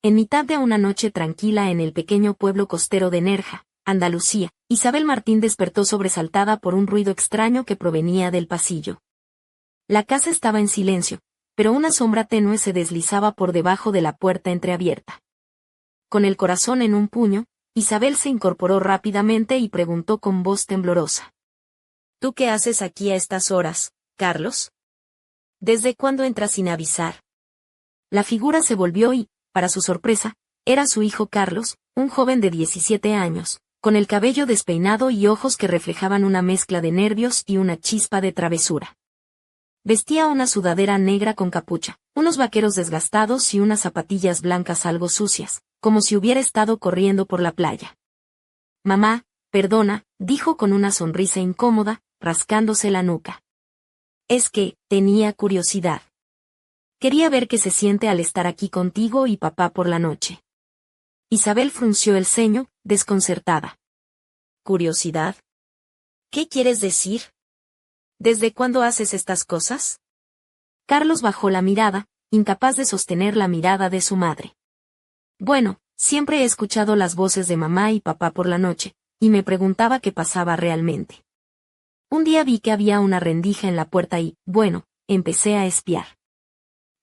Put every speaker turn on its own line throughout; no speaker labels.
En mitad de una noche tranquila en el pequeño pueblo costero de Nerja, Andalucía, Isabel Martín despertó sobresaltada por un ruido extraño que provenía del pasillo. La casa estaba en silencio, pero una sombra tenue se deslizaba por debajo de la puerta entreabierta. Con el corazón en un puño, Isabel se incorporó rápidamente y preguntó con voz temblorosa. ¿Tú qué haces aquí a estas horas, Carlos? ¿Desde cuándo entras sin avisar? La figura se volvió y, para su sorpresa, era su hijo Carlos, un joven de 17 años, con el cabello despeinado y ojos que reflejaban una mezcla de nervios y una chispa de travesura. Vestía una sudadera negra con capucha, unos vaqueros desgastados y unas zapatillas blancas algo sucias, como si hubiera estado corriendo por la playa. Mamá, perdona, dijo con una sonrisa incómoda, rascándose la nuca. Es que, tenía curiosidad. Quería ver qué se siente al estar aquí contigo y papá por la noche. Isabel frunció el ceño, desconcertada. ¿Curiosidad? ¿Qué quieres decir? ¿Desde cuándo haces estas cosas? Carlos bajó la mirada, incapaz de sostener la mirada de su madre. Bueno, siempre he escuchado las voces de mamá y papá por la noche, y me preguntaba qué pasaba realmente. Un día vi que había una rendija en la puerta y, bueno, empecé a espiar.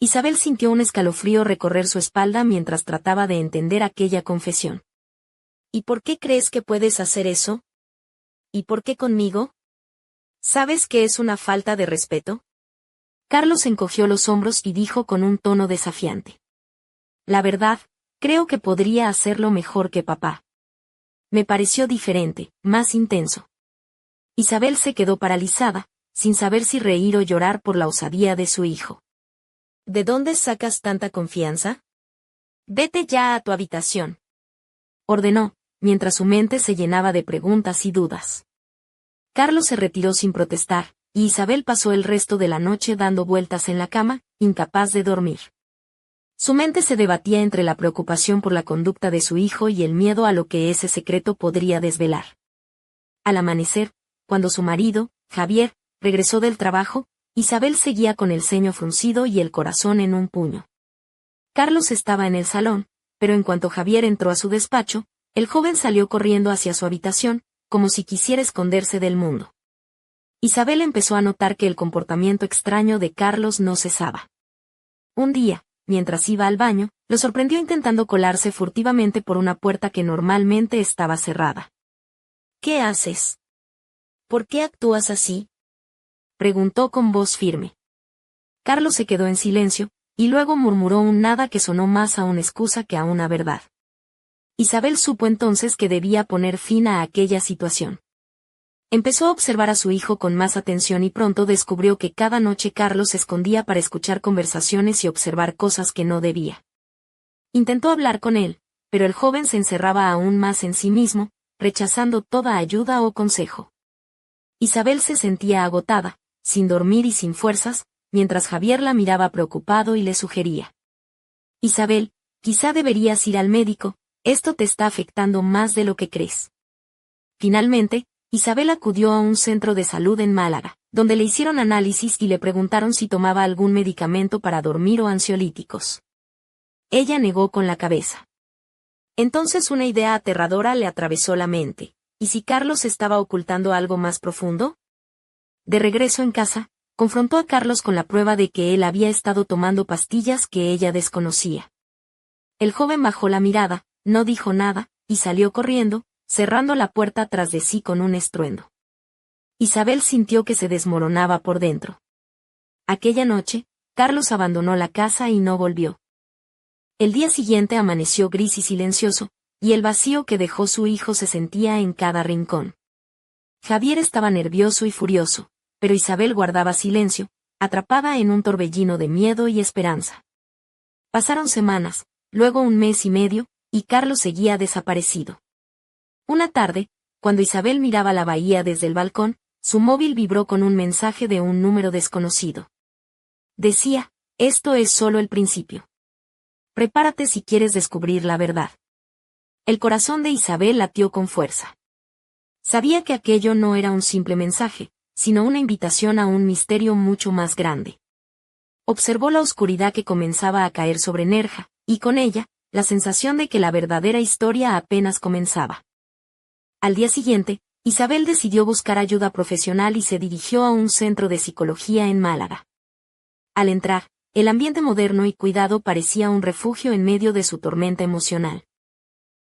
Isabel sintió un escalofrío recorrer su espalda mientras trataba de entender aquella confesión. ¿Y por qué crees que puedes hacer eso? ¿Y por qué conmigo? ¿Sabes que es una falta de respeto? Carlos encogió los hombros y dijo con un tono desafiante. La verdad, creo que podría hacerlo mejor que papá. Me pareció diferente, más intenso. Isabel se quedó paralizada, sin saber si reír o llorar por la osadía de su hijo. ¿De dónde sacas tanta confianza? Vete ya a tu habitación. Ordenó, mientras su mente se llenaba de preguntas y dudas. Carlos se retiró sin protestar, y Isabel pasó el resto de la noche dando vueltas en la cama, incapaz de dormir. Su mente se debatía entre la preocupación por la conducta de su hijo y el miedo a lo que ese secreto podría desvelar. Al amanecer, cuando su marido, Javier, regresó del trabajo, Isabel seguía con el ceño fruncido y el corazón en un puño. Carlos estaba en el salón, pero en cuanto Javier entró a su despacho, el joven salió corriendo hacia su habitación, como si quisiera esconderse del mundo. Isabel empezó a notar que el comportamiento extraño de Carlos no cesaba. Un día, mientras iba al baño, lo sorprendió intentando colarse furtivamente por una puerta que normalmente estaba cerrada. ¿Qué haces? ¿Por qué actúas así? Preguntó con voz firme. Carlos se quedó en silencio, y luego murmuró un nada que sonó más a una excusa que a una verdad. Isabel supo entonces que debía poner fin a aquella situación. Empezó a observar a su hijo con más atención y pronto descubrió que cada noche Carlos se escondía para escuchar conversaciones y observar cosas que no debía. Intentó hablar con él, pero el joven se encerraba aún más en sí mismo, rechazando toda ayuda o consejo. Isabel se sentía agotada, sin dormir y sin fuerzas, mientras Javier la miraba preocupado y le sugería. Isabel, quizá deberías ir al médico, esto te está afectando más de lo que crees. Finalmente, Isabel acudió a un centro de salud en Málaga, donde le hicieron análisis y le preguntaron si tomaba algún medicamento para dormir o ansiolíticos. Ella negó con la cabeza. Entonces una idea aterradora le atravesó la mente. ¿Y si Carlos estaba ocultando algo más profundo? De regreso en casa, confrontó a Carlos con la prueba de que él había estado tomando pastillas que ella desconocía. El joven bajó la mirada, no dijo nada, y salió corriendo, cerrando la puerta tras de sí con un estruendo. Isabel sintió que se desmoronaba por dentro. Aquella noche, Carlos abandonó la casa y no volvió. El día siguiente amaneció gris y silencioso, y el vacío que dejó su hijo se sentía en cada rincón. Javier estaba nervioso y furioso, pero Isabel guardaba silencio, atrapada en un torbellino de miedo y esperanza. Pasaron semanas, luego un mes y medio, y Carlos seguía desaparecido. Una tarde, cuando Isabel miraba la bahía desde el balcón, su móvil vibró con un mensaje de un número desconocido. Decía, esto es solo el principio. Prepárate si quieres descubrir la verdad. El corazón de Isabel latió con fuerza. Sabía que aquello no era un simple mensaje, sino una invitación a un misterio mucho más grande. Observó la oscuridad que comenzaba a caer sobre Nerja, y con ella, la sensación de que la verdadera historia apenas comenzaba. Al día siguiente, Isabel decidió buscar ayuda profesional y se dirigió a un centro de psicología en Málaga. Al entrar, el ambiente moderno y cuidado parecía un refugio en medio de su tormenta emocional.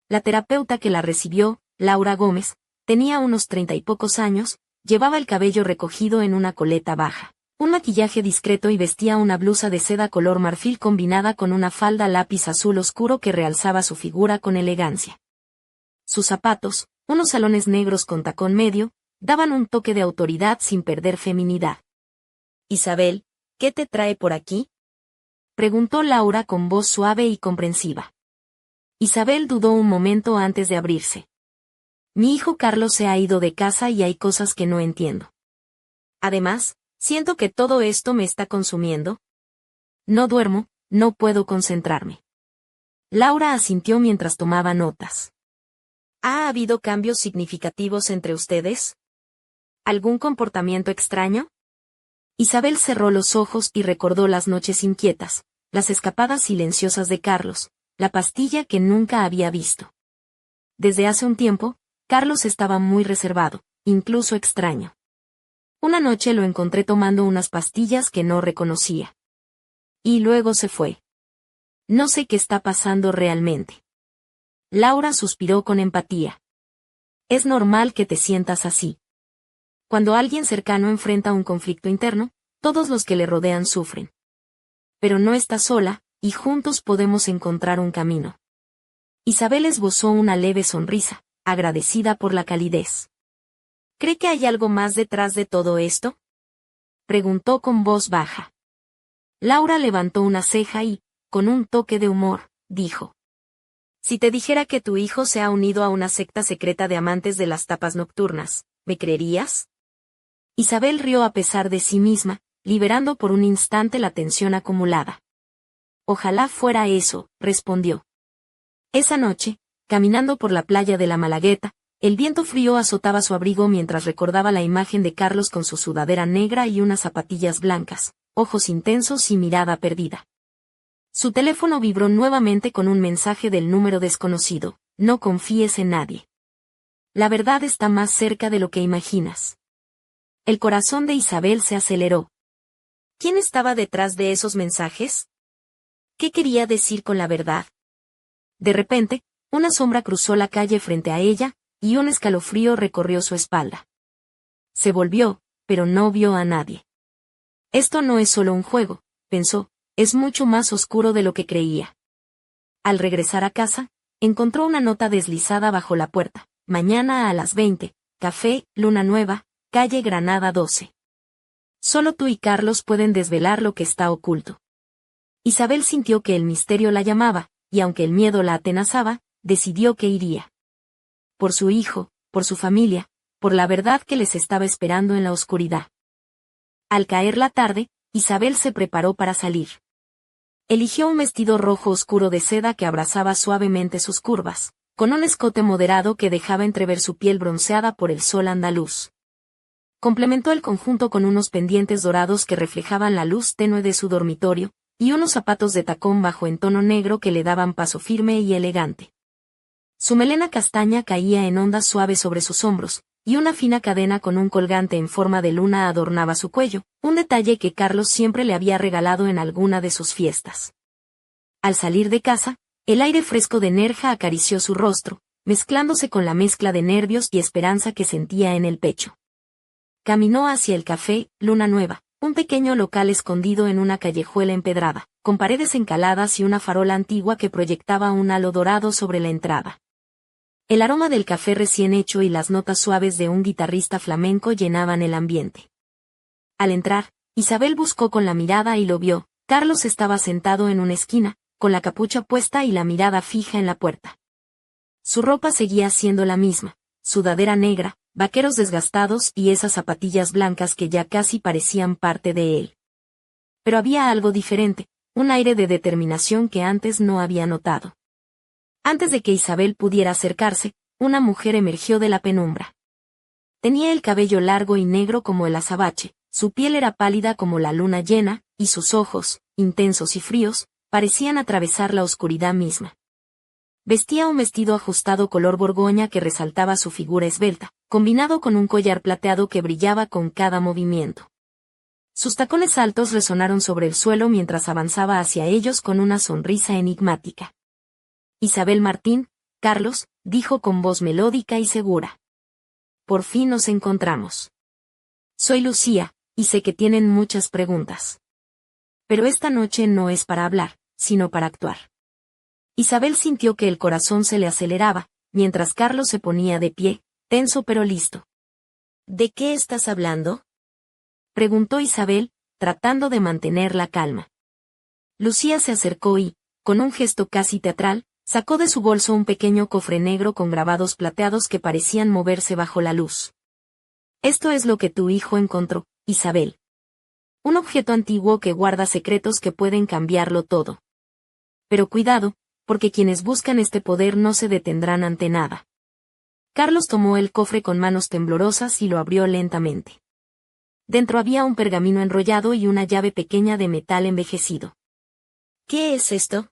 La terapeuta que la recibió, Laura Gómez, tenía unos 30 y pocos años, llevaba el cabello recogido en una coleta baja, un maquillaje discreto y vestía una blusa de seda color marfil combinada con una falda lápiz azul oscuro que realzaba su figura con elegancia. Sus zapatos, unos salones negros con tacón medio, daban un toque de autoridad sin perder feminidad. «Isabel, ¿qué te trae por aquí?», preguntó Laura con voz suave y comprensiva. Isabel dudó un momento antes de abrirse. «Mi hijo Carlos se ha ido de casa y hay cosas que no entiendo. Además, siento que todo esto me está consumiendo. No duermo, no puedo concentrarme». Laura asintió mientras tomaba notas. «¿Ha habido cambios significativos entre ustedes? ¿Algún comportamiento extraño?». Isabel cerró los ojos y recordó las noches inquietas, las escapadas silenciosas de Carlos, la pastilla que nunca había visto. Desde hace un tiempo, Carlos estaba muy reservado, incluso extraño. Una noche lo encontré tomando unas pastillas que no reconocía. Y luego se fue. No sé qué está pasando realmente. Laura suspiró con empatía. Es normal que te sientas así. Cuando alguien cercano enfrenta un conflicto interno, todos los que le rodean sufren. Pero no estás sola, y juntos podemos encontrar un camino. Isabel esbozó una leve sonrisa, agradecida por la calidez. ¿Cree que hay algo más detrás de todo esto?, preguntó con voz baja. Laura levantó una ceja y, con un toque de humor, dijo: «Si te dijera que tu hijo se ha unido a una secta secreta de amantes de las tapas nocturnas, ¿me creerías?». Isabel rió a pesar de sí misma, liberando por un instante la tensión acumulada. «Ojalá fuera eso», respondió. Esa noche, caminando por la playa de la Malagueta, el viento frío azotaba su abrigo mientras recordaba la imagen de Carlos con su sudadera negra y unas zapatillas blancas, ojos intensos y mirada perdida. Su teléfono vibró nuevamente con un mensaje del número desconocido: «No confíes en nadie. La verdad está más cerca de lo que imaginas». El corazón de Isabel se aceleró. ¿Quién estaba detrás de esos mensajes? ¿Qué quería decir con la verdad? De repente, una sombra cruzó la calle frente a ella, y un escalofrío recorrió su espalda. Se volvió, pero no vio a nadie. Esto no es solo un juego, pensó, es mucho más oscuro de lo que creía. Al regresar a casa, encontró una nota deslizada bajo la puerta: «Mañana a las 20, café, Luna Nueva, calle Granada 12. Solo tú y Carlos pueden desvelar lo que está oculto». Isabel sintió que el misterio la llamaba, y aunque el miedo la atenazaba, decidió que iría. Por su hijo, por su familia, por la verdad que les estaba esperando en la oscuridad. Al caer la tarde, Isabel se preparó para salir. Eligió un vestido rojo oscuro de seda que abrazaba suavemente sus curvas, con un escote moderado que dejaba entrever su piel bronceada por el sol andaluz. Complementó el conjunto con unos pendientes dorados que reflejaban la luz tenue de su dormitorio, y unos zapatos de tacón bajo en tono negro que le daban paso firme y elegante. Su melena castaña caía en ondas suaves sobre sus hombros, y una fina cadena con un colgante en forma de luna adornaba su cuello, un detalle que Carlos siempre le había regalado en alguna de sus fiestas. Al salir de casa, el aire fresco de Nerja acarició su rostro, mezclándose con la mezcla de nervios y esperanza que sentía en el pecho. Caminó hacia el café Luna Nueva, un pequeño local escondido en una callejuela empedrada, con paredes encaladas y una farola antigua que proyectaba un halo dorado sobre la entrada. El aroma del café recién hecho y las notas suaves de un guitarrista flamenco llenaban el ambiente. Al entrar, Isabel buscó con la mirada y lo vio. Carlos estaba sentado en una esquina, con la capucha puesta y la mirada fija en la puerta. Su ropa seguía siendo la misma, sudadera negra, vaqueros desgastados y esas zapatillas blancas que ya casi parecían parte de él. Pero había algo diferente, un aire de determinación que antes no había notado. Antes de que Isabel pudiera acercarse, una mujer emergió de la penumbra. Tenía el cabello largo y negro como el azabache, su piel era pálida como la luna llena, y sus ojos, intensos y fríos, parecían atravesar la oscuridad misma. Vestía un vestido ajustado color borgoña que resaltaba su figura esbelta, combinado con un collar plateado que brillaba con cada movimiento. Sus tacones altos resonaron sobre el suelo mientras avanzaba hacia ellos con una sonrisa enigmática. Isabel Martín, Carlos, dijo con voz melódica y segura. Por fin nos encontramos. Soy Lucía, y sé que tienen muchas preguntas. Pero esta noche no es para hablar, sino para actuar. Isabel sintió que el corazón se le aceleraba, mientras Carlos se ponía de pie, tenso pero listo. ¿De qué estás hablando?, preguntó Isabel, tratando de mantener la calma. Lucía se acercó y, con un gesto casi teatral, sacó de su bolso un pequeño cofre negro con grabados plateados que parecían moverse bajo la luz. Esto es lo que tu hijo encontró, Isabel. Un objeto antiguo que guarda secretos que pueden cambiarlo todo. Pero cuidado, porque quienes buscan este poder no se detendrán ante nada. Carlos tomó el cofre con manos temblorosas y lo abrió lentamente. Dentro había un pergamino enrollado y una llave pequeña de metal envejecido. ¿Qué es esto?,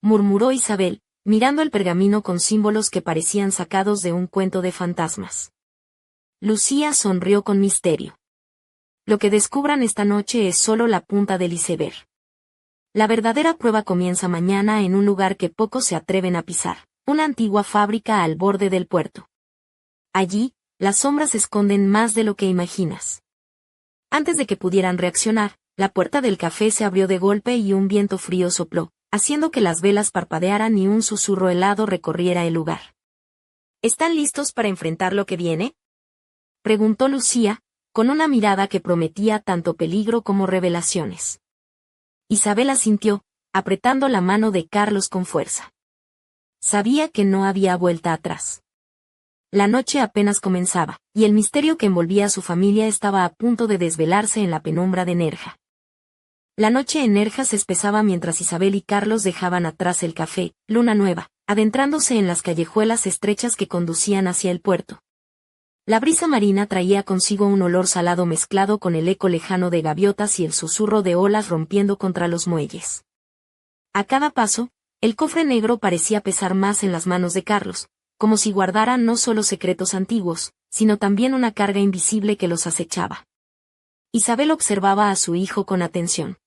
murmuró Isabel, mirando el pergamino con símbolos que parecían sacados de un cuento de fantasmas. Lucía sonrió con misterio. Lo que descubran esta noche es solo la punta del iceberg. La verdadera prueba comienza mañana en un lugar que pocos se atreven a pisar, una antigua fábrica al borde del puerto. Allí, las sombras esconden más de lo que imaginas. Antes de que pudieran reaccionar, la puerta del café se abrió de golpe y un viento frío sopló, haciendo que las velas parpadearan y un susurro helado recorriera el lugar. ¿Están listos para enfrentar lo que viene?, preguntó Lucía, con una mirada que prometía tanto peligro como revelaciones. Isabel asintió, apretando la mano de Carlos con fuerza. Sabía que no había vuelta atrás. La noche apenas comenzaba, y el misterio que envolvía a su familia estaba a punto de desvelarse en la penumbra de Nerja. La noche en Nerja se espesaba mientras Isabel y Carlos dejaban atrás el café, Luna Nueva, adentrándose en las callejuelas estrechas que conducían hacia el puerto. La brisa marina traía consigo un olor salado mezclado con el eco lejano de gaviotas y el susurro de olas rompiendo contra los muelles. A cada paso, el cofre negro parecía pesar más en las manos de Carlos, como si guardara no solo secretos antiguos, sino también una carga invisible que los acechaba. Isabel observaba a su hijo con atención.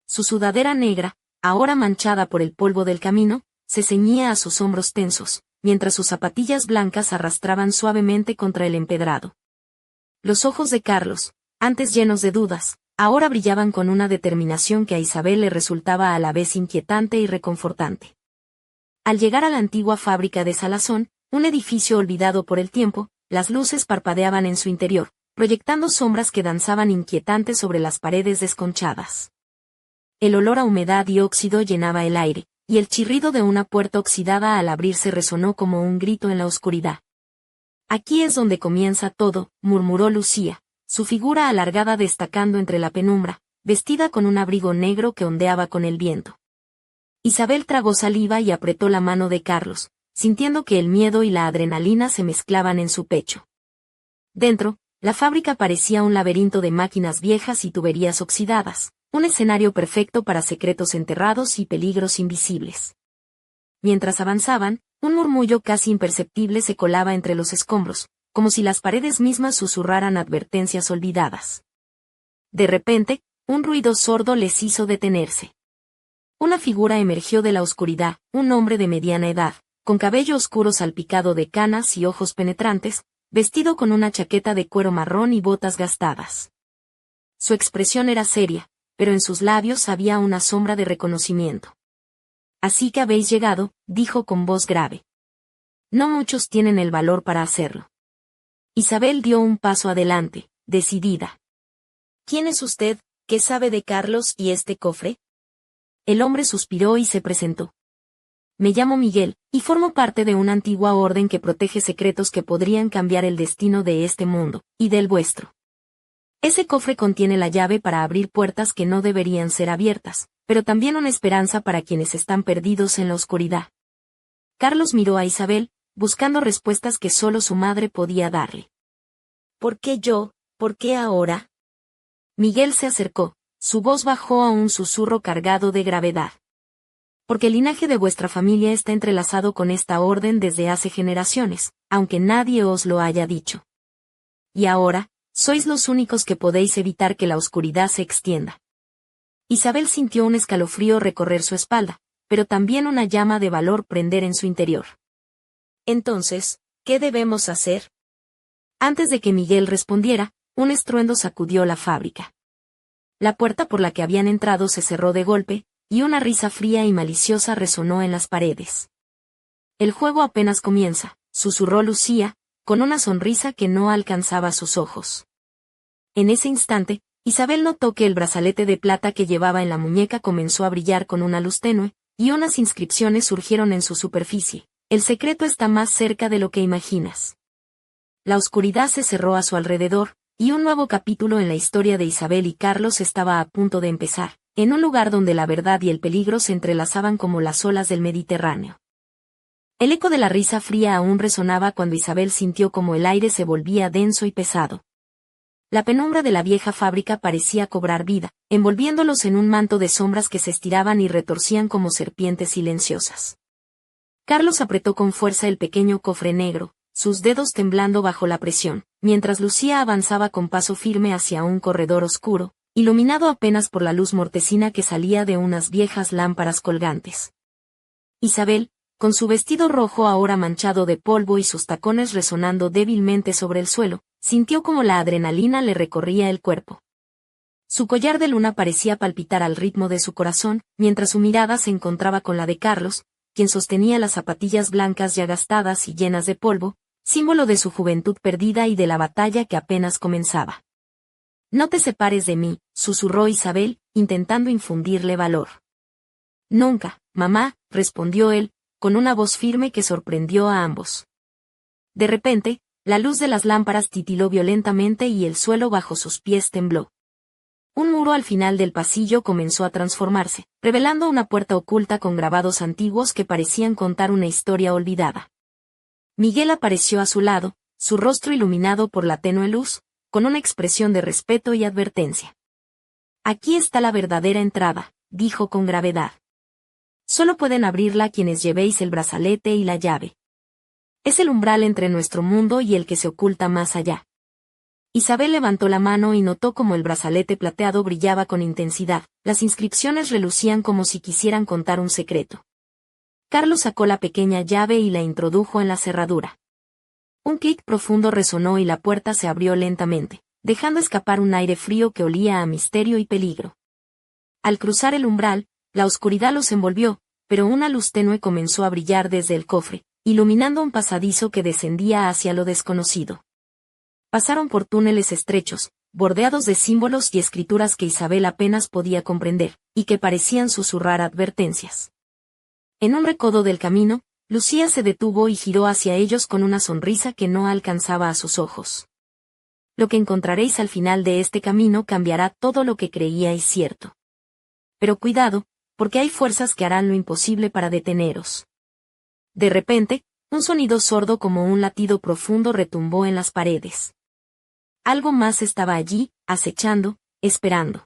Su sudadera negra, ahora manchada por el polvo del camino, se ceñía a sus hombros tensos, mientras sus zapatillas blancas arrastraban suavemente contra el empedrado. Los ojos de Carlos, antes llenos de dudas, ahora brillaban con una determinación que a Isabel le resultaba a la vez inquietante y reconfortante. Al llegar a la antigua fábrica de Salazón, un edificio olvidado por el tiempo, las luces parpadeaban en su interior, proyectando sombras que danzaban inquietantes sobre las paredes desconchadas. El olor a humedad y óxido llenaba el aire, y el chirrido de una puerta oxidada al abrirse resonó como un grito en la oscuridad. Aquí es donde comienza todo, murmuró Lucía, su figura alargada destacando entre la penumbra, vestida con un abrigo negro que ondeaba con el viento. Isabel tragó saliva y apretó la mano de Carlos, sintiendo que el miedo y la adrenalina se mezclaban en su pecho. Dentro, la fábrica parecía un laberinto de máquinas viejas y tuberías oxidadas, un escenario perfecto para secretos enterrados y peligros invisibles. Mientras avanzaban, un murmullo casi imperceptible se colaba entre los escombros, como si las paredes mismas susurraran advertencias olvidadas. De repente, un ruido sordo les hizo detenerse. Una figura emergió de la oscuridad, un hombre de mediana edad, con cabello oscuro salpicado de canas y ojos penetrantes, vestido con una chaqueta de cuero marrón y botas gastadas. Su expresión era seria, pero en sus labios había una sombra de reconocimiento. «Así que habéis llegado», dijo con voz grave. «No muchos tienen el valor para hacerlo». Isabel dio un paso adelante, decidida. «¿Quién es usted? ¿Qué sabe de Carlos y este cofre?». El hombre suspiró y se presentó. «Me llamo Miguel, y formo parte de una antigua orden que protege secretos que podrían cambiar el destino de este mundo, y del vuestro. Ese cofre contiene la llave para abrir puertas que no deberían ser abiertas, pero también una esperanza para quienes están perdidos en la oscuridad». Carlos miró a Isabel, buscando respuestas que solo su madre podía darle. «¿Por qué yo? ¿Por qué ahora?». Miguel se acercó, su voz bajó a un susurro cargado de gravedad. Porque el linaje de vuestra familia está entrelazado con esta orden desde hace generaciones, aunque nadie os lo haya dicho. Y ahora, sois los únicos que podéis evitar que la oscuridad se extienda. Isabel sintió un escalofrío recorrer su espalda, pero también una llama de valor prender en su interior. Entonces, ¿qué debemos hacer? Antes de que Miguel respondiera, un estruendo sacudió la fábrica. La puerta por la que habían entrado se cerró de golpe, y una risa fría y maliciosa resonó en las paredes. El juego apenas comienza, susurró Lucía, con una sonrisa que no alcanzaba sus ojos. En ese instante, Isabel notó que el brazalete de plata que llevaba en la muñeca comenzó a brillar con una luz tenue, y unas inscripciones surgieron en su superficie. El secreto está más cerca de lo que imaginas. La oscuridad se cerró a su alrededor, y un nuevo capítulo en la historia de Isabel y Carlos estaba a punto de empezar, en un lugar donde la verdad y el peligro se entrelazaban como las olas del Mediterráneo. El eco de la risa fría aún resonaba cuando Isabel sintió como el aire se volvía denso y pesado. La penumbra de la vieja fábrica parecía cobrar vida, envolviéndolos en un manto de sombras que se estiraban y retorcían como serpientes silenciosas. Carlos apretó con fuerza el pequeño cofre negro, sus dedos temblando bajo la presión, mientras Lucía avanzaba con paso firme hacia un corredor oscuro, iluminado apenas por la luz mortecina que salía de unas viejas lámparas colgantes. Isabel, con su vestido rojo ahora manchado de polvo y sus tacones resonando débilmente sobre el suelo, sintió como la adrenalina le recorría el cuerpo. Su collar de luna parecía palpitar al ritmo de su corazón, mientras su mirada se encontraba con la de Carlos, quien sostenía las zapatillas blancas ya gastadas y llenas de polvo, símbolo de su juventud perdida y de la batalla que apenas comenzaba. «No te separes de mí», susurró Isabel, intentando infundirle valor. «Nunca, mamá», respondió él, con una voz firme que sorprendió a ambos. De repente, la luz de las lámparas titiló violentamente y el suelo bajo sus pies tembló. Un muro al final del pasillo comenzó a transformarse, revelando una puerta oculta con grabados antiguos que parecían contar una historia olvidada. Miguel apareció a su lado, su rostro iluminado por la tenue luz, con una expresión de respeto y advertencia. «Aquí está la verdadera entrada», dijo con gravedad. «Solo pueden abrirla quienes llevéis el brazalete y la llave. Es el umbral entre nuestro mundo y el que se oculta más allá». Isabel levantó la mano y notó como el brazalete plateado brillaba con intensidad, las inscripciones relucían como si quisieran contar un secreto. Carlos sacó la pequeña llave y la introdujo en la cerradura. Un clic profundo resonó y la puerta se abrió lentamente, dejando escapar un aire frío que olía a misterio y peligro. Al cruzar el umbral, la oscuridad los envolvió, pero una luz tenue comenzó a brillar desde el cofre, iluminando un pasadizo que descendía hacia lo desconocido. Pasaron por túneles estrechos, bordeados de símbolos y escrituras que Isabel apenas podía comprender, y que parecían susurrar advertencias. En un recodo del camino, Lucía se detuvo y giró hacia ellos con una sonrisa que no alcanzaba a sus ojos. «Lo que encontraréis al final de este camino cambiará todo lo que creíais cierto. Pero cuidado, porque hay fuerzas que harán lo imposible para deteneros». De repente, un sonido sordo como un latido profundo retumbó en las paredes. Algo más estaba allí, acechando, esperando.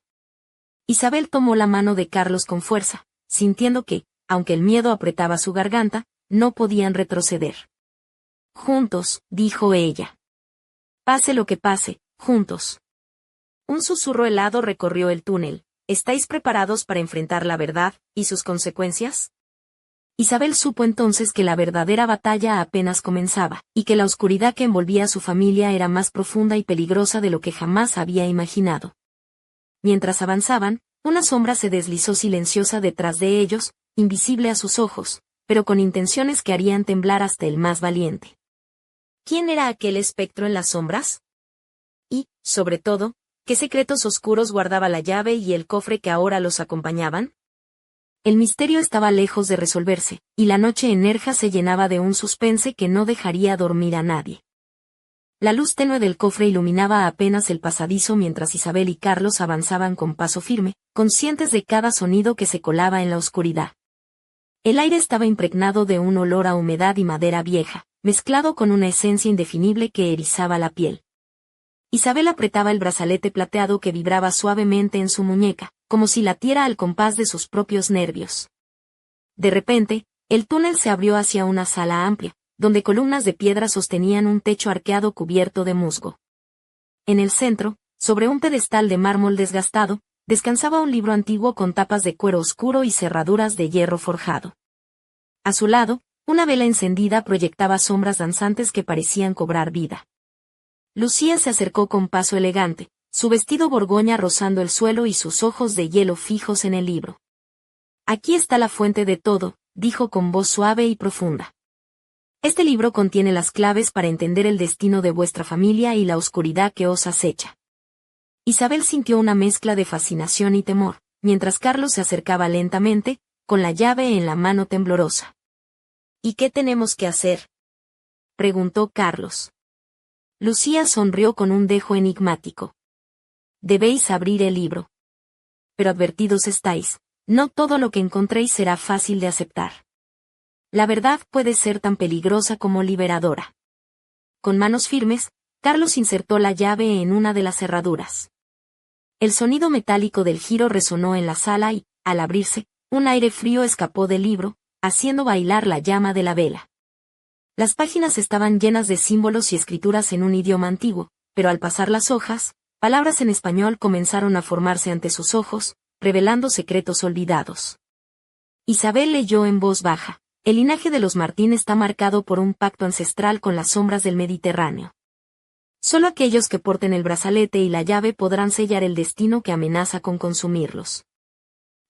Isabel tomó la mano de Carlos con fuerza, sintiendo que, aunque el miedo apretaba su garganta, no podían retroceder. «Juntos», dijo ella. «Pase lo que pase, juntos». Un susurro helado recorrió el túnel. «¿Estáis preparados para enfrentar la verdad y sus consecuencias?». Isabel supo entonces que la verdadera batalla apenas comenzaba, y que la oscuridad que envolvía a su familia era más profunda y peligrosa de lo que jamás había imaginado. Mientras avanzaban, una sombra se deslizó silenciosa detrás de ellos, invisible a sus ojos, pero con intenciones que harían temblar hasta el más valiente. ¿Quién era aquel espectro en las sombras? Y, sobre todo, ¿qué secretos oscuros guardaba la llave y el cofre que ahora los acompañaban? El misterio estaba lejos de resolverse, y la noche en Nerja se llenaba de un suspense que no dejaría dormir a nadie. La luz tenue del cofre iluminaba apenas el pasadizo mientras Isabel y Carlos avanzaban con paso firme, conscientes de cada sonido que se colaba en la oscuridad. El aire estaba impregnado de un olor a humedad y madera vieja, mezclado con una esencia indefinible que erizaba la piel. Isabel apretaba el brazalete plateado que vibraba suavemente en su muñeca, como si latiera al compás de sus propios nervios. De repente, el túnel se abrió hacia una sala amplia, donde columnas de piedra sostenían un techo arqueado cubierto de musgo. En el centro, sobre un pedestal de mármol desgastado, descansaba un libro antiguo con tapas de cuero oscuro y cerraduras de hierro forjado. A su lado, una vela encendida proyectaba sombras danzantes que parecían cobrar vida. Lucía se acercó con paso elegante, su vestido borgoña rozando el suelo y sus ojos de hielo fijos en el libro. Aquí está la fuente de todo, dijo con voz suave y profunda. Este libro contiene las claves para entender el destino de vuestra familia y la oscuridad que os acecha. Isabel sintió una mezcla de fascinación y temor, mientras Carlos se acercaba lentamente, con la llave en la mano temblorosa. ¿Y qué tenemos que hacer?, preguntó Carlos. Lucía sonrió con un dejo enigmático. Debéis abrir el libro. Pero advertidos estáis, no todo lo que encontréis será fácil de aceptar. La verdad puede ser tan peligrosa como liberadora. Con manos firmes, Carlos insertó la llave en una de las cerraduras. El sonido metálico del giro resonó en la sala y, al abrirse, un aire frío escapó del libro, haciendo bailar la llama de la vela. Las páginas estaban llenas de símbolos y escrituras en un idioma antiguo, pero al pasar las hojas, palabras en español comenzaron a formarse ante sus ojos, revelando secretos olvidados. Isabel leyó en voz baja: el linaje de los Martín está marcado por un pacto ancestral con las sombras del Mediterráneo. Solo aquellos que porten el brazalete y la llave podrán sellar el destino que amenaza con consumirlos.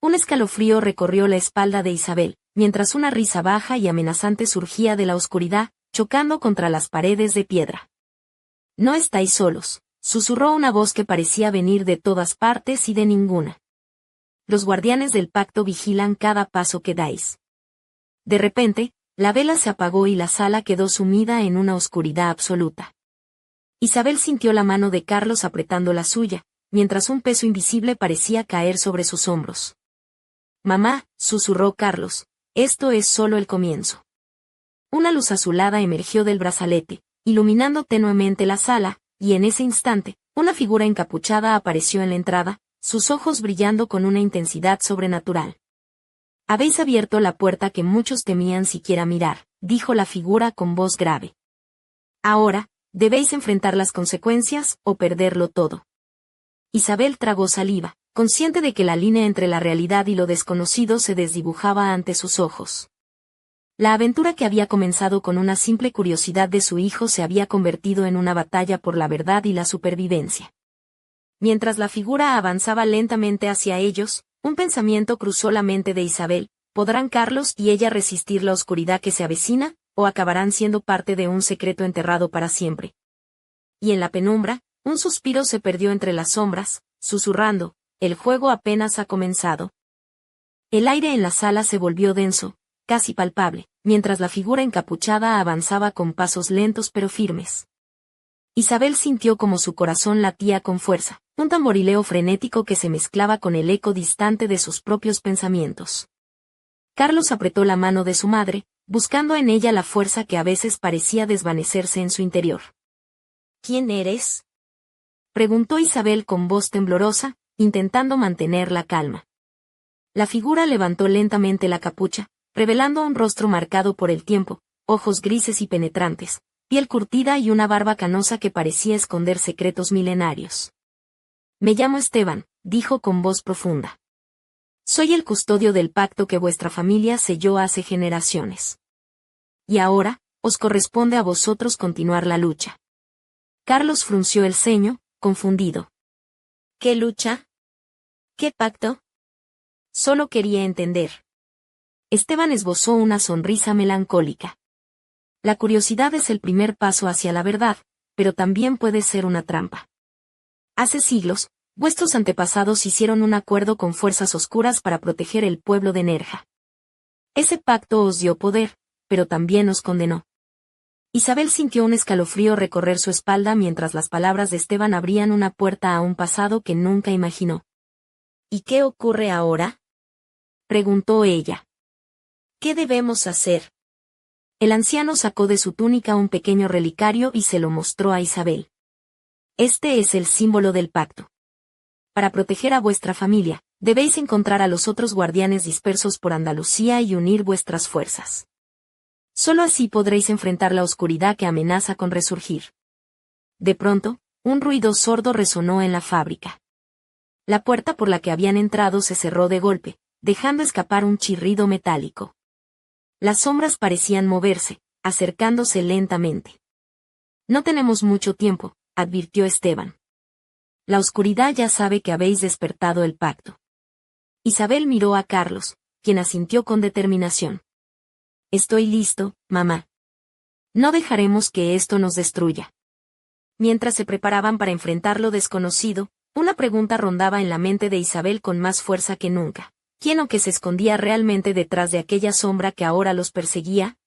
Un escalofrío recorrió la espalda de Isabel, mientras una risa baja y amenazante surgía de la oscuridad, chocando contra las paredes de piedra. No estáis solos, susurró una voz que parecía venir de todas partes y de ninguna. Los guardianes del pacto vigilan cada paso que dais. De repente, la vela se apagó y la sala quedó sumida en una oscuridad absoluta. Isabel sintió la mano de Carlos apretando la suya, mientras un peso invisible parecía caer sobre sus hombros. «Mamá», susurró Carlos, «esto es solo el comienzo». Una luz azulada emergió del brazalete, iluminando tenuemente la sala, y en ese instante, una figura encapuchada apareció en la entrada, sus ojos brillando con una intensidad sobrenatural. «Habéis abierto la puerta que muchos temían siquiera mirar», dijo la figura con voz grave. «Ahora, debéis enfrentar las consecuencias, o perderlo todo». Isabel tragó saliva, consciente de que la línea entre la realidad y lo desconocido se desdibujaba ante sus ojos. La aventura que había comenzado con una simple curiosidad de su hijo se había convertido en una batalla por la verdad y la supervivencia. Mientras la figura avanzaba lentamente hacia ellos, un pensamiento cruzó la mente de Isabel: ¿podrán Carlos y ella resistir la oscuridad que se avecina, o acabarán siendo parte de un secreto enterrado para siempre? Y en la penumbra, un suspiro se perdió entre las sombras, susurrando: el juego apenas ha comenzado. El aire en la sala se volvió denso, casi palpable, mientras la figura encapuchada avanzaba con pasos lentos pero firmes. Isabel sintió como su corazón latía con fuerza, un tamborileo frenético que se mezclaba con el eco distante de sus propios pensamientos. Carlos apretó la mano de su madre, buscando en ella la fuerza que a veces parecía desvanecerse en su interior. «¿Quién eres?», preguntó Isabel con voz temblorosa, intentando mantener la calma. La figura levantó lentamente la capucha, revelando un rostro marcado por el tiempo, ojos grises y penetrantes, piel curtida y una barba canosa que parecía esconder secretos milenarios. «Me llamo Esteban», dijo con voz profunda. «Soy el custodio del pacto que vuestra familia selló hace generaciones. Y ahora, os corresponde a vosotros continuar la lucha». Carlos frunció el ceño, confundido. «¿Qué lucha? ¿Qué pacto?». Solo quería entender. Esteban esbozó una sonrisa melancólica. La curiosidad es el primer paso hacia la verdad, pero también puede ser una trampa. Hace siglos, vuestros antepasados hicieron un acuerdo con fuerzas oscuras para proteger el pueblo de Nerja. Ese pacto os dio poder, pero también os condenó. Isabel sintió un escalofrío recorrer su espalda mientras las palabras de Esteban abrían una puerta a un pasado que nunca imaginó. «¿Y qué ocurre ahora?», preguntó ella. «¿Qué debemos hacer?». El anciano sacó de su túnica un pequeño relicario y se lo mostró a Isabel. «Este es el símbolo del pacto. Para proteger a vuestra familia, Debéis encontrar a los otros guardianes dispersos por Andalucía y unir vuestras fuerzas. Solo así podréis enfrentar la oscuridad que amenaza con resurgir. De pronto, un ruido sordo resonó en la fábrica. La puerta por la que habían entrado se cerró de golpe, dejando escapar un chirrido metálico. Las sombras parecían moverse, acercándose lentamente. No tenemos mucho tiempo, advirtió Esteban. La oscuridad ya sabe que habéis despertado el pacto. Isabel miró a Carlos, quien asintió con determinación. Estoy listo, mamá. No dejaremos que esto nos destruya. Mientras se preparaban para enfrentar lo desconocido, una pregunta rondaba en la mente de Isabel con más fuerza que nunca. ¿Quién o qué se escondía realmente detrás de aquella sombra que ahora los perseguía?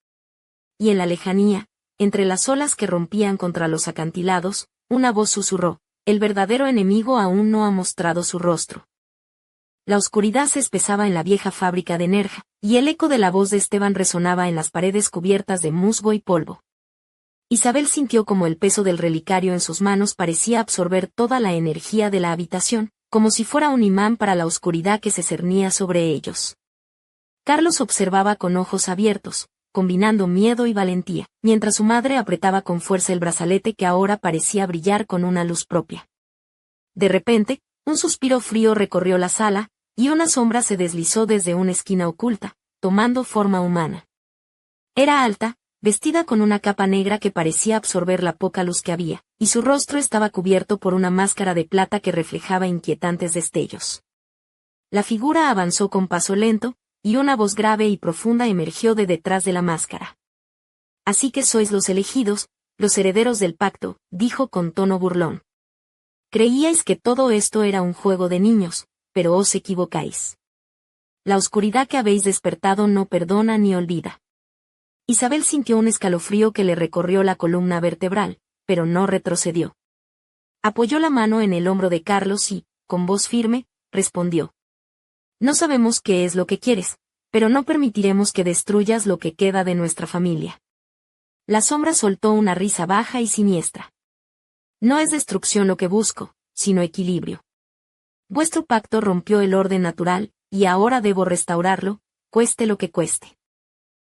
Y en la lejanía, entre las olas que rompían contra los acantilados, una voz susurró: el verdadero enemigo aún no ha mostrado su rostro. La oscuridad se espesaba en la vieja fábrica de Nerja, y el eco de la voz de Esteban resonaba en las paredes cubiertas de musgo y polvo. Isabel sintió como el peso del relicario en sus manos parecía absorber toda la energía de la habitación, como si fuera un imán para la oscuridad que se cernía sobre ellos. Carlos observaba con ojos abiertos, combinando miedo y valentía, mientras su madre apretaba con fuerza el brazalete que ahora parecía brillar con una luz propia. De repente, un suspiro frío recorrió la sala, y una sombra se deslizó desde una esquina oculta, tomando forma humana. Era alta, vestida con una capa negra que parecía absorber la poca luz que había, y su rostro estaba cubierto por una máscara de plata que reflejaba inquietantes destellos. La figura avanzó con paso lento, y una voz grave y profunda emergió de detrás de la máscara. Así que sois los elegidos, los herederos del pacto, dijo con tono burlón. Creíais que todo esto era un juego de niños, pero os equivocáis. La oscuridad que habéis despertado no perdona ni olvida. Isabel sintió un escalofrío que le recorrió la columna vertebral, pero no retrocedió. Apoyó la mano en el hombro de Carlos y, con voz firme, respondió: no sabemos qué es lo que quieres, pero no permitiremos que destruyas lo que queda de nuestra familia. La sombra soltó una risa baja y siniestra. No es destrucción lo que busco, sino equilibrio. Vuestro pacto rompió el orden natural, y ahora debo restaurarlo, cueste lo que cueste.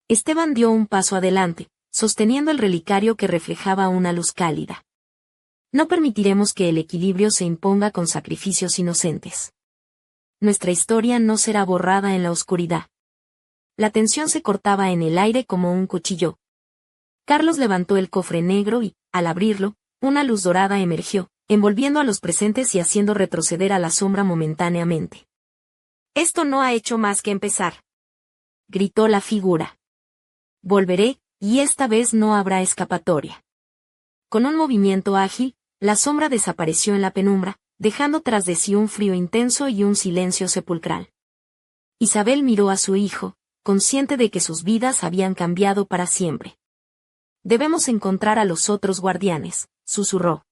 Esteban dio un paso adelante, sosteniendo el relicario que reflejaba una luz cálida. No permitiremos que el equilibrio se imponga con sacrificios inocentes. Nuestra historia no será borrada en la oscuridad. La tensión se cortaba en el aire como un cuchillo. Carlos levantó el cofre negro y, al abrirlo, una luz dorada emergió, envolviendo a los presentes y haciendo retroceder a la sombra momentáneamente. Esto no ha hecho más que empezar, gritó la figura. Volveré, y esta vez no habrá escapatoria. Con un movimiento ágil, la sombra desapareció en la penumbra, dejando tras de sí un frío intenso y un silencio sepulcral. Isabel miró a su hijo, consciente de que sus vidas habían cambiado para siempre. Debemos encontrar a los otros guardianes, susurró.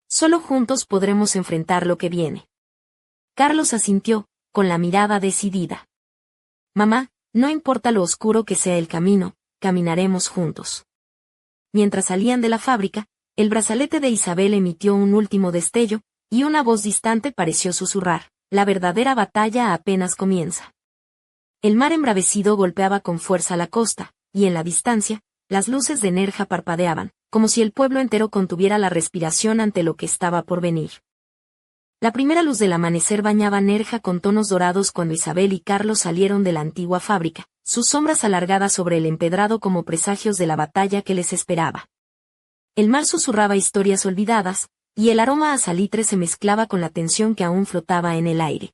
Solo juntos podremos enfrentar lo que viene. Carlos asintió, con la mirada decidida. Mamá, no importa lo oscuro que sea el camino, caminaremos juntos. Mientras salían de la fábrica, el brazalete de Isabel emitió un último destello, y una voz distante pareció susurrar: la verdadera batalla apenas comienza. El mar embravecido golpeaba con fuerza la costa, y en la distancia, las luces de Nerja parpadeaban, como si el pueblo entero contuviera la respiración ante lo que estaba por venir. La primera luz del amanecer bañaba Nerja con tonos dorados cuando Isabel y Carlos salieron de la antigua fábrica, sus sombras alargadas sobre el empedrado como presagios de la batalla que les esperaba. El mar susurraba historias olvidadas, y el aroma a salitre se mezclaba con la tensión que aún flotaba en el aire.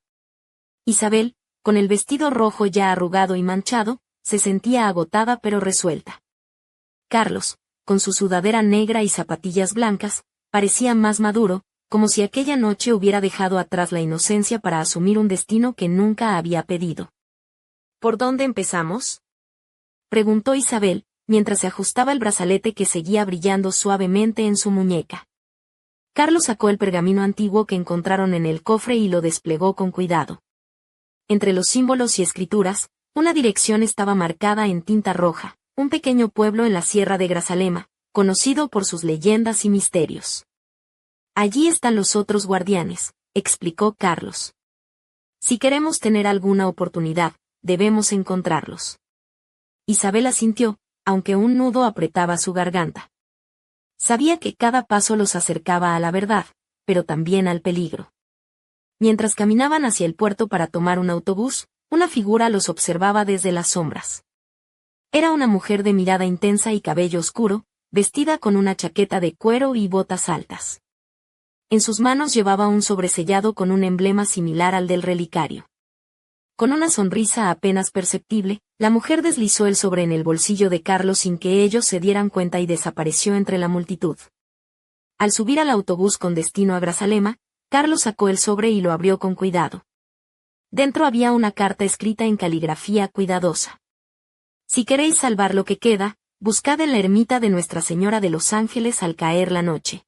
Isabel, con el vestido rojo ya arrugado y manchado, se sentía agotada pero resuelta. Carlos, con su sudadera negra y zapatillas blancas, parecía más maduro, como si aquella noche hubiera dejado atrás la inocencia para asumir un destino que nunca había pedido. ¿Por dónde empezamos?, preguntó Isabel, mientras se ajustaba el brazalete que seguía brillando suavemente en su muñeca. Carlos sacó el pergamino antiguo que encontraron en el cofre y lo desplegó con cuidado. Entre los símbolos y escrituras, una dirección estaba marcada en tinta roja: un pequeño pueblo en la sierra de Grazalema, conocido por sus leyendas y misterios. Allí están los otros guardianes, explicó Carlos. Si queremos tener alguna oportunidad, debemos encontrarlos. Isabel asintió, aunque un nudo apretaba su garganta. Sabía que cada paso los acercaba a la verdad, pero también al peligro. Mientras caminaban hacia el puerto para tomar un autobús, una figura los observaba desde las sombras. Era una mujer de mirada intensa y cabello oscuro, vestida con una chaqueta de cuero y botas altas. En sus manos llevaba un sobresellado con un emblema similar al del relicario. Con una sonrisa apenas perceptible, la mujer deslizó el sobre en el bolsillo de Carlos sin que ellos se dieran cuenta y desapareció entre la multitud. Al subir al autobús con destino a Grazalema, Carlos sacó el sobre y lo abrió con cuidado. Dentro había una carta escrita en caligrafía cuidadosa. Si queréis salvar lo que queda, buscad en la ermita de Nuestra Señora de los Ángeles al caer la noche.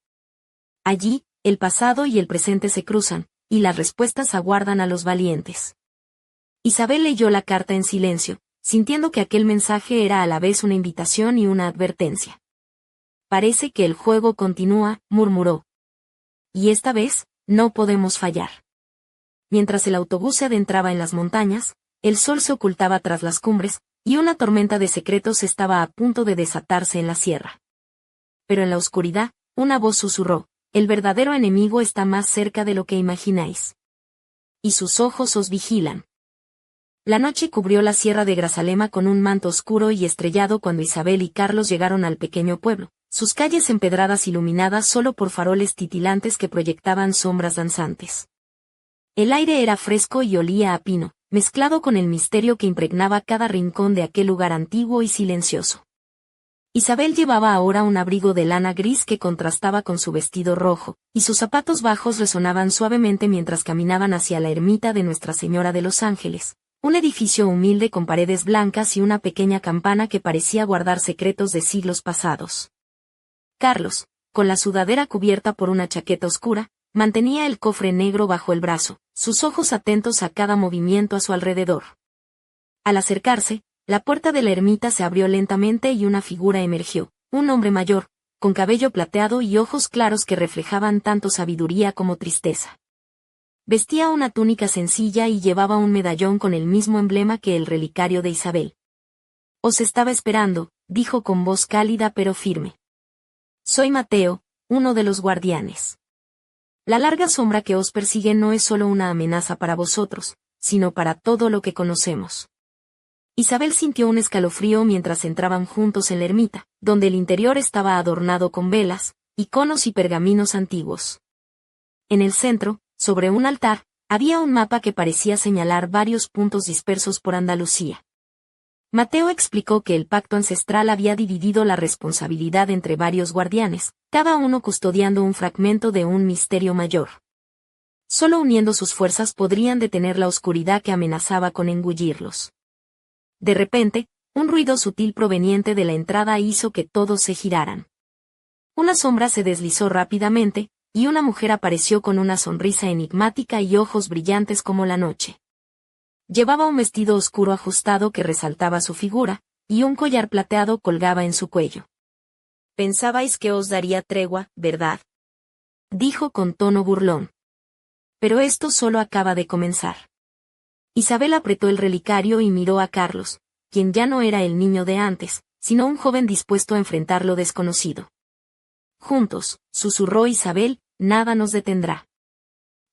Allí, el pasado y el presente se cruzan, y las respuestas aguardan a los valientes. Isabel leyó la carta en silencio, sintiendo que aquel mensaje era a la vez una invitación y una advertencia. Parece que el juego continúa, murmuró. Y esta vez, no podemos fallar. Mientras el autobús se adentraba en las montañas, el sol se ocultaba tras las cumbres, y una tormenta de secretos estaba a punto de desatarse en la sierra. Pero en la oscuridad, una voz susurró: el verdadero enemigo está más cerca de lo que imagináis. Y sus ojos os vigilan. La noche cubrió la sierra de Grazalema con un manto oscuro y estrellado cuando Isabel y Carlos llegaron al pequeño pueblo, sus calles empedradas iluminadas solo por faroles titilantes que proyectaban sombras danzantes. El aire era fresco y olía a pino, mezclado con el misterio que impregnaba cada rincón de aquel lugar antiguo y silencioso. Isabel llevaba ahora un abrigo de lana gris que contrastaba con su vestido rojo, y sus zapatos bajos resonaban suavemente mientras caminaban hacia la ermita de Nuestra Señora de los Ángeles, un edificio humilde con paredes blancas y una pequeña campana que parecía guardar secretos de siglos pasados. Carlos, con la sudadera cubierta por una chaqueta oscura, mantenía el cofre negro bajo el brazo, sus ojos atentos a cada movimiento a su alrededor. Al acercarse, la puerta de la ermita se abrió lentamente y una figura emergió, un hombre mayor, con cabello plateado y ojos claros que reflejaban tanto sabiduría como tristeza. Vestía una túnica sencilla y llevaba un medallón con el mismo emblema que el relicario de Isabel. Os estaba esperando, dijo con voz cálida pero firme. Soy Mateo, uno de los guardianes. La larga sombra que os persigue no es solo una amenaza para vosotros, sino para todo lo que conocemos. Isabel sintió un escalofrío mientras entraban juntos en la ermita, donde el interior estaba adornado con velas, iconos y pergaminos antiguos. En el centro, sobre un altar, había un mapa que parecía señalar varios puntos dispersos por Andalucía. Mateo explicó que el pacto ancestral había dividido la responsabilidad entre varios guardianes, cada uno custodiando un fragmento de un misterio mayor. Solo uniendo sus fuerzas podrían detener la oscuridad que amenazaba con engullirlos. De repente, un ruido sutil proveniente de la entrada hizo que todos se giraran. Una sombra se deslizó rápidamente, y una mujer apareció con una sonrisa enigmática y ojos brillantes como la noche. Llevaba un vestido oscuro ajustado que resaltaba su figura, y un collar plateado colgaba en su cuello. Pensabais que os daría tregua, ¿verdad? Dijo con tono burlón. Pero esto solo acaba de comenzar. Isabel apretó el relicario y miró a Carlos, quien ya no era el niño de antes, sino un joven dispuesto a enfrentar lo desconocido. Juntos, susurró Isabel, nada nos detendrá.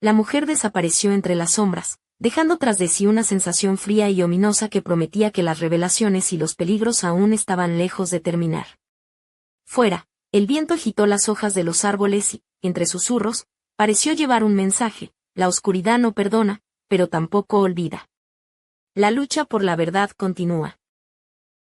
La mujer desapareció entre las sombras, dejando tras de sí una sensación fría y ominosa que prometía que las revelaciones y los peligros aún estaban lejos de terminar. Fuera, el viento agitó las hojas de los árboles y, entre susurros, pareció llevar un mensaje: la oscuridad no perdona, pero tampoco olvida. La lucha por la verdad continúa.